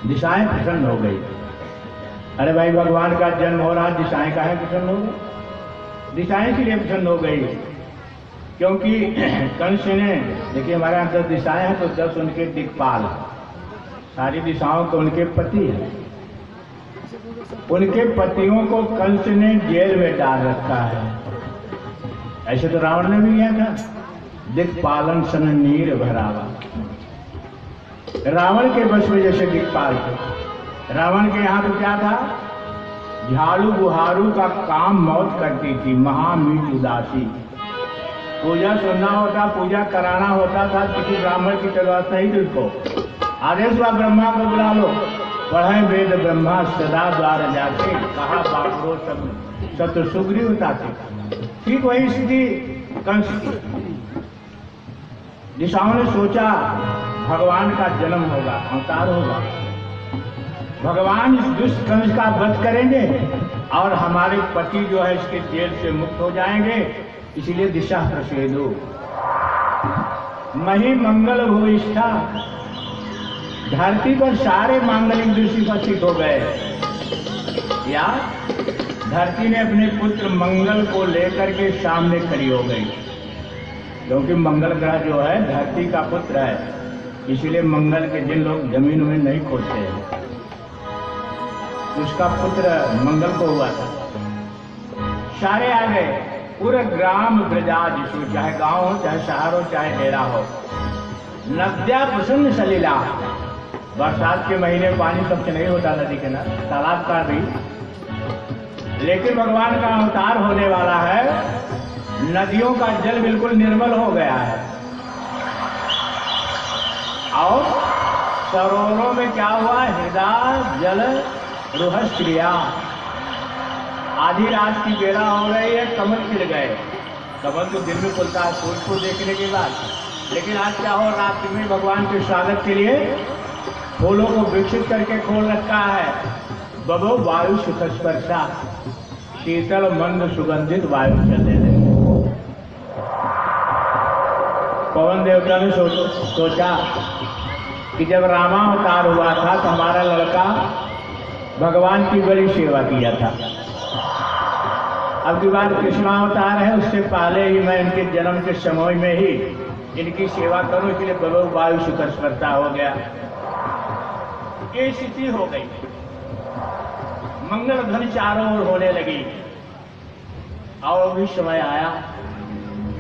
दिशाएं प्रसन्न हो गई। अरे भाई भगवान का जन्म हो रहा, दिशाएं काहे प्रसन्न हो गई? दिशाएं इसलिए प्रसन्न हो गई क्योंकि कंस ने, देखिए हमारे यहाँ 10 दिशाएं हैं तो 10 उनके दिक्पाल, सारी दिशाओं के उनके पति हैं। उनके पतियों को कंस ने जेल में डाल रखा है। ऐसे तो रावण ने भी किया था, दिक्पालन सन नीर भरावा। रावण के वश में जैसे दिक्पाल थे। रावण के यहाँ तो क्या था, झाड़ू बुहारू का काम मौत करती थी, महामीठ उदासी। पूजा सुनना होता, पूजा कराना होता था, किसी ब्राह्मण की जरूरत नहीं थी उसको। आदेश हुआ ब्रह्मा को बुला लो, पढ़े वेद ब्रह्मा सदा द्वार जाके, कहा बापरो सब सत्य सुग्रीव ताके। ठीक वही स्थिति कंस की। दिशाओं ने सोचा भगवान का जन्म होगा, अवतार होगा, भगवान इस दुष्ट कंस का वध करेंगे और हमारे पति जो है इसके जेल से मुक्त हो जाएंगे, इसलिए दिशा प्रसेदो मही मंगल भूइष्ठा। धरती पर सारे मांगलिक दृष्टि उपस्थित हो गए। या धरती ने अपने पुत्र मंगल को लेकर के सामने खड़ी हो गई, क्योंकि मंगल ग्रह जो है धरती का पुत्र है, इसीलिए मंगल के दिन लोग जमीन में नहीं खोदते हैं। उसका पुत्र मंगल को हुआ था। सारे आ गए, पूरे ग्राम ब्रजाज, चाहे गांव हो, चाहे शहर हो, चाहे डेरा हो। नद्या प्रसन्न सलीला, बरसात के महीने पानी सबसे नहीं होता नदी के ना, तालाब का भी, लेकिन भगवान का अवतार होने वाला है, नदियों का जल बिल्कुल निर्मल हो गया है। और सरोवरों में क्या हुआ, हृदय जल रुहस क्रिया। आधी रात की बेला हो रही है, कमल खिल गए। कमल तो दिन में खुलता है सूरज को देखने के बाद, लेकिन आज क्या हो, रात्रि में भगवान के स्वागत के लिए फूलों को विकसित करके खोल रखा है। बबो वायु सुख स्पर्शा, शीतल मंद सुगंधित वायु चलने लगे। पवन देवता ने सोचा कि जब रामावतार हुआ था तो हमारा लड़का भगवान की बड़ी सेवा किया था। अब की बात कृष्णावतार है, उससे पहले ही मैं इनके जन्म के समय में ही इनकी सेवा करूं, इसलिए बबो वायु सुख स्पर्शा हो गया। ये स्थिति हो गई। मंगल ध्वनि चारों ओर होने लगी। और भी समय आया,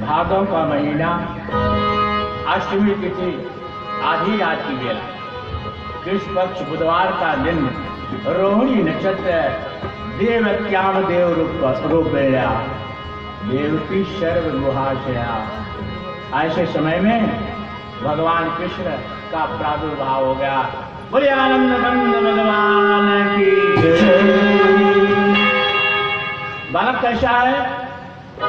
भादों का महीना, अष्टमी तिथि, आधी रात की बेला, कृष्ण पक्ष बुधवार का दिन, रोहिणी नक्षत्र, देवत्याम देव रूपेया, देवकी सर्व गुहाशया। ऐसे समय में भगवान कृष्ण का प्रादुर्भाव हो गया। बोले आनंद कंद भगवान की जय। बालक कैसा है,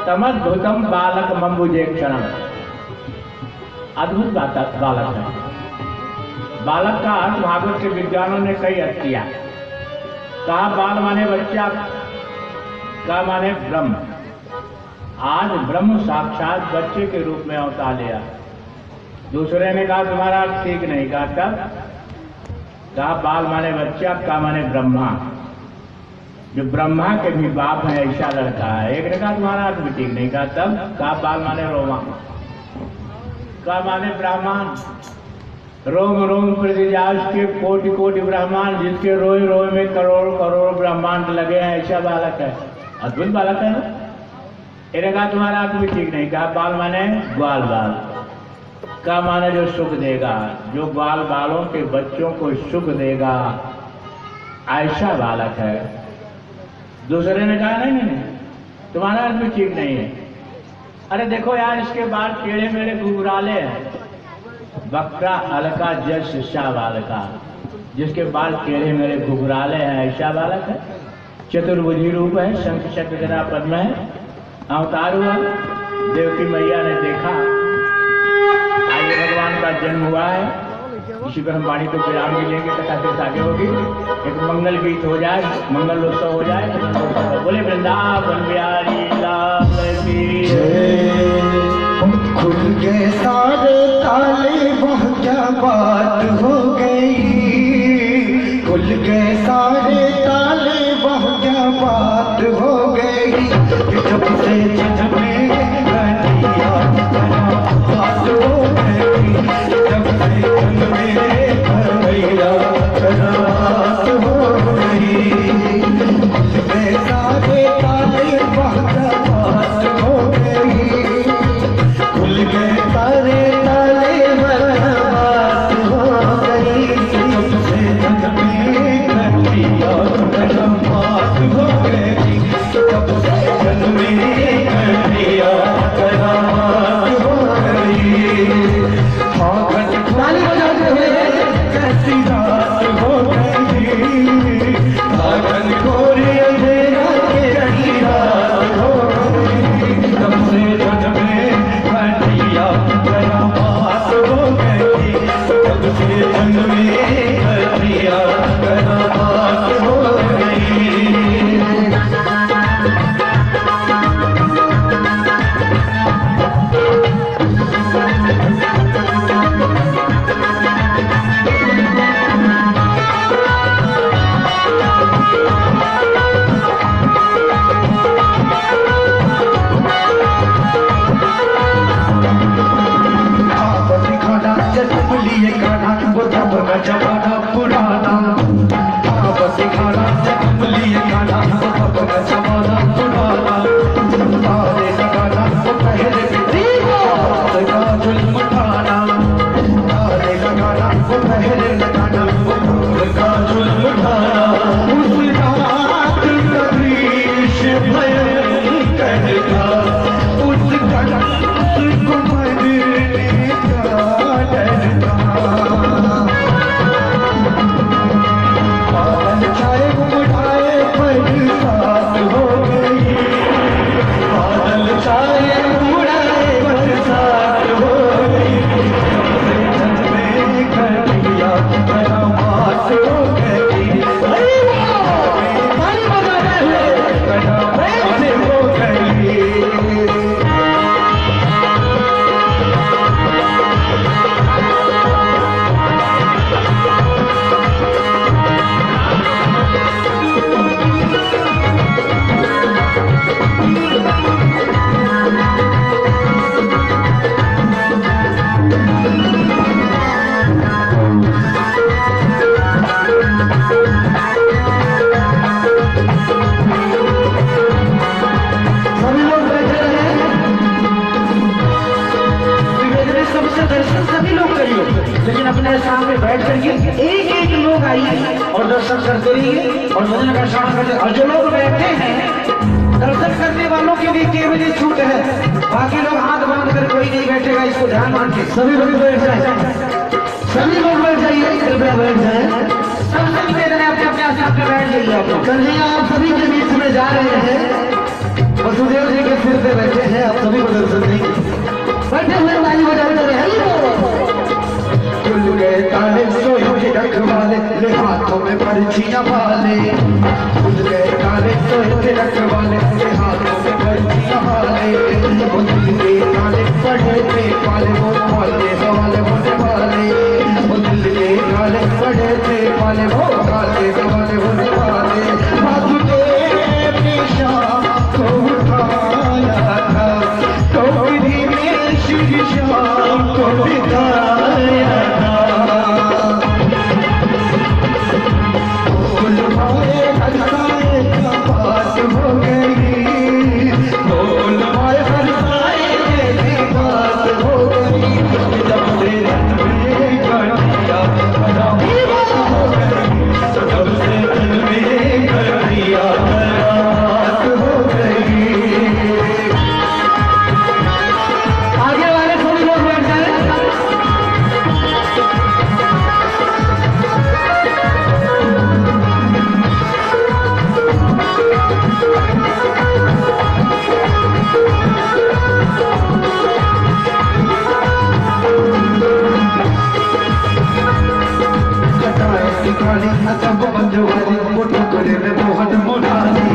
तमद्भुतम बालक मंबुजे क्षणम, अद्भुत बालक है। बालक का अर्थ भागवत के विद्वानों ने कई अर्थ किया। कहा बाल माने बच्चा, का माने ब्रह्म। आज ब्रह्म साक्षात बच्चे के रूप में अवतार लिया। दूसरे ने कहा तुम्हारा अर्थ ठीक नहीं, कहा तब कहा बाल माने बच्चा, का माने ब्रह्मा, जो ब्रह्मा के भी बाप है ऐसा लड़का है। एक ने कहा तुम्हारा अर्थ भी ठीक नहीं, कहा तब कहा बाल माने रोमा, का माने ब्राह्मण, रोम रोम प्रतिजाज के कोटि कोटि ब्रह्मांड, जिसके रोए रोए में करोड़ करोड़ ब्रह्मांड लगे हैं, ऐसा बालक है। अद्भुत बालक है ना। इन्हें कहा तुम्हारा अर्थ भी ठीक नहीं, कहा बाल माने ग्वाल बाल, का माने जो सुख देगा, जो ग्वाल बालों के बच्चों को सुख देगा, ऐसा बालक है। दूसरे ने कहा नहीं तुम्हारा अर्थ भी ठीक नहीं है। अरे देखो यार, इसके बाल टेढ़े मेढ़े घुघराले हैं, बकरा हल्का जस शिष्या बालका, जिसके बाल टेढ़े मेढ़े घुघराले हैं, ऐसा बालक है। चतुर्भुजी रूप है, शंख चक्र गदा पद्म है, अवतार हुआ। देवकी मैया ने देखा आज भगवान का जन्म हुआ है, इसी पर हम वाणी को विराम भी लेंगे, कथा से आगे होगी। एक मंगल गीत हो जाए, मंगल उत्सव हो जाए। बोले वृंदावन बिहारी लाल की खुल के सारे ताले, वह क्या बात हो गई। जमाना पुराना, बस खाना लिए खाना अब का जमाना पुराना, आने लगाना वो पहले का जुल्म उठाना, आने लगाना वो पहले लगाना वो का जुल्म उठाना, उस रात का दृश्य भयंकर था, उस को मरने का डर था। बादल छाए उठाए बरसात हो गई, बादल छाए उड़ाए बरसात हो गई, जब में कर दिया करामात हो गई, करामात हो गई। लेकिन अपने सामने बैठ करके एक एक लोग आइए और दर्शन करते रहिए और भजन का श्रवण करते। और जो लोग बैठे हैं दर्शन करने वालों के लिए केवल ये छूट है, बाकी लोग हाथ बांध कर कोई नहीं बैठेगा, इसको ध्यान मान के सभी लोग बैठ जाए, सभी लोग बैठ जाइए, कृपया बैठ जाए, सबसे निवेदन है अपने अपने आसन पे बैठ जाइए। आप लोग कन्हैया आप सभी के बीच में जा रहे हैं, वसुदेव जी के सिर पे बैठे हैं, आप सभी को दर्शन देंगे, बैठे हुए ताली बजाते रहे। खुल गए ताले सोए के रखवाले, ले हाथों में पर्चियां वाले, खुल गए ताले सोए के रखवाले, ले हाथों में पर्चियां वाले, खुल गए ताले पढ़े थे वाले वो वाले हवाले होने वाले, खुल गए ताले पढ़े थे वाले वो वाले हवाले होने वाले, वासुदेव ने शाम को उठाया था, टोकरी में श्री श्याम को बिठाया था, गुलमाए हरसाए का बात हो गई, गुलमाए हरसाए की बात हो गई, जब से रन में कर दिया करामात हो गई, जब से रन में कर दिया करामात हो गई। आगे वाले थोड़ी लोग बैठ जाए। काली अदब बंजवाली फोटो करे में मोहन मोनाली,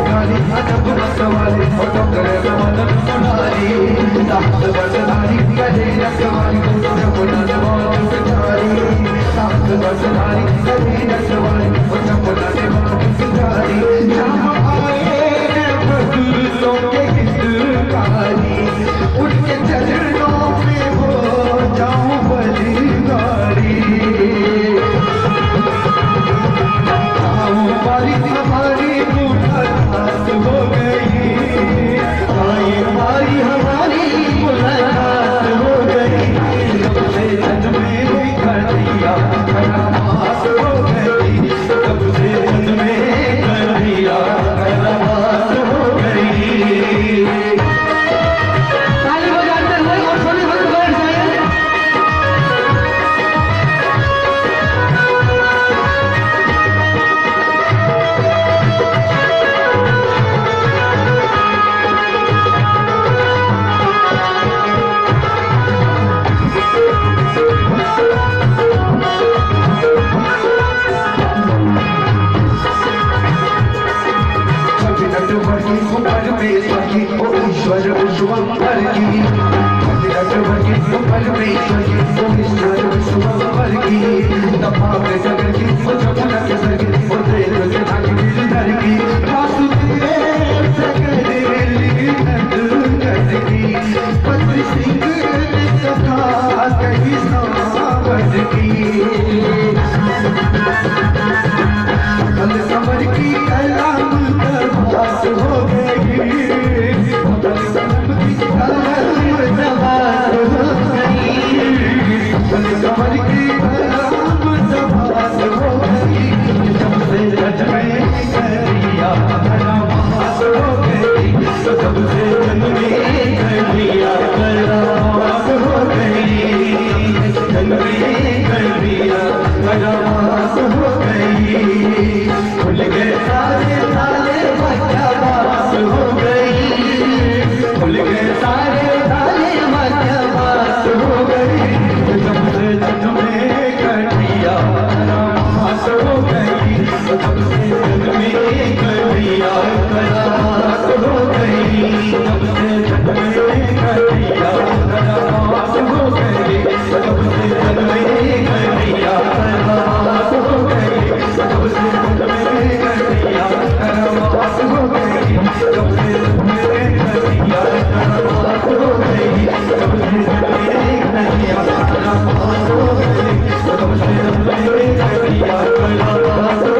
काली अदब बंजवाली फोटो करे में मोहन मोनाली, सात बरसारी करे रखवाली फोटो मोहन मोहन बेचारी, सात बरसारी करे रखवाली फोटो मोहन मोहन बेचारी, जहाँ आए बदलों के हितकारी, उनके चरणों में हो जाऊं बलिदारी, हमारी हमारी मुलाकात हो गई, हमारी मुलाकात हो गई, जब से जन में कर दिया करामात हो गई, जब से जन में कर दिया करामात हो गई। ताली बजाते हुए और सभी लोग बैठ जाए। परमेश्वर की ओ ईश्वर विश्वंभर की, परमेश्वर की ओ ईश्वर विश्वंभर की, तपाप जगत की ओ जमुना के सर की ओ देव के भाग्य गिरधर की, वासुदेव सकल नंद की, पत्र सिंह ने कथा कही सावन की, मैया